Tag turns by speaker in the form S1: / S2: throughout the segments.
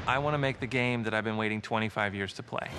S1: I want to make the game that I've been waiting 25 years to play.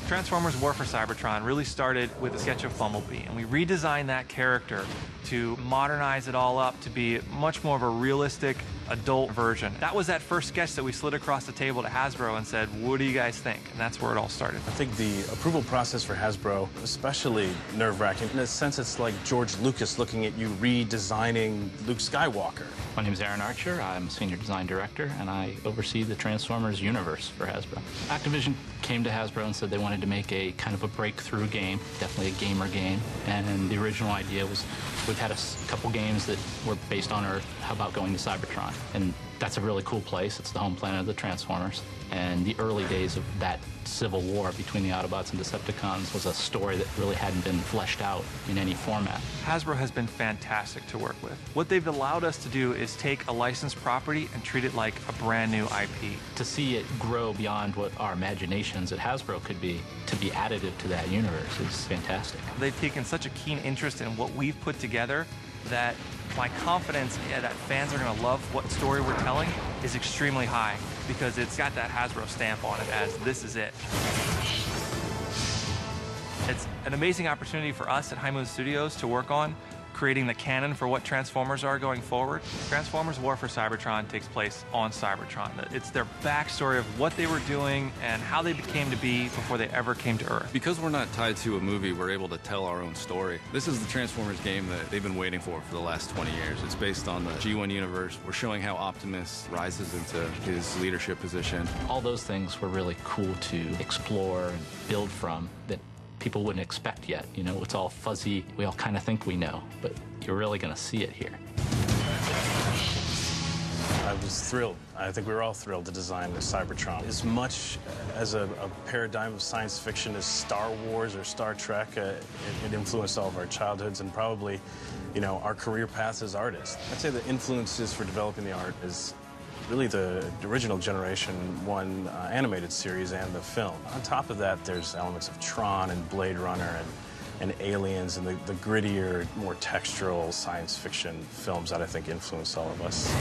S1: Transformers War for Cybertron really started with a sketch of Bumblebee, and we redesigned that character to modernize it all up to be much more of a realistic adult version. That was that first sketch that we slid across the table to Hasbro and said, what do you guys think? And that's where it all started.
S2: I think the approval process for Hasbro, especially nerve-wracking. In a sense, it's like George Lucas looking at you redesigning Luke Skywalker.
S3: My name is Aaron Archer. I'm a senior design director, and I oversee the Transformers universe for Hasbro. Activision came to Hasbro and said they wanted to make a kind of a breakthrough game, definitely a gamer game. And the original idea was, we've had a couple games that were based on Earth. How about going to Cybertron? And that's a really cool place. It's the home planet of the Transformers. And the early days of that civil war between the Autobots and Decepticons was a story that really hadn't been fleshed out in any format.
S1: Hasbro has been fantastic to work with. What they've allowed us to do is take a licensed property and treat it like a brand new IP.
S3: To see it grow beyond what our imaginations at Hasbro could be, to be additive to that universe is fantastic.
S1: They've taken such a keen interest in what we've put together that my confidence that fans are going to love what story we're telling is extremely high, because it's got that Hasbro stamp on it as this is it. It's an amazing opportunity for us at High Moon Studios to work on creating the canon for what Transformers are going forward. Transformers War for Cybertron takes place on Cybertron. It's their backstory of what they were doing and how they became to be before they ever came to Earth.
S4: Because we're not tied to a movie, we're able to tell our own story. This is the Transformers game that they've been waiting for the last 20 years. It's based on the G1 universe. We're showing how Optimus rises into his leadership position.
S3: All those things were really cool to explore and build from that people wouldn't expect yet. You know, it's all fuzzy. We all kind of think we know, but you're really going to see it here.
S2: I was thrilled. I think we were all thrilled to design the Cybertron. As much as a paradigm of science fiction as Star Wars or Star Trek, it influenced all of our childhoods and probably, you know, our career paths as artists. I'd say the influences for developing the art is really the original Generation 1 animated series and the film. On top of that, there's elements of Tron and Blade Runner and Aliens and the grittier, more textural science fiction films that I think influenced all of us.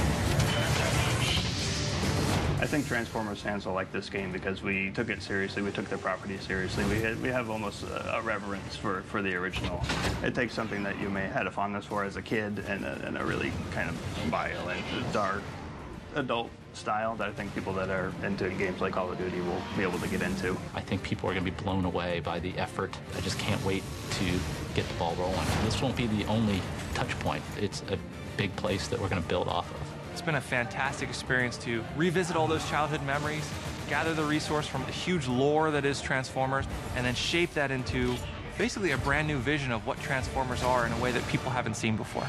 S5: I think Transformers fans will like this game because we took it seriously, we took the property seriously. We have almost a reverence for the original. It takes something that you may have had a fondness for as a kid and a really kind of violent, dark, adult style that I think people that are into games like Call of Duty will be able to get into.
S3: I think people are going to be blown away by the effort. I just can't wait to get the ball rolling. This won't be the only touch point. It's a big place that we're going to build off of.
S1: It's been a fantastic experience to revisit all those childhood memories, gather the resource from the huge lore that is Transformers, and then shape that into basically a brand new vision of what Transformers are in a way that people haven't seen before.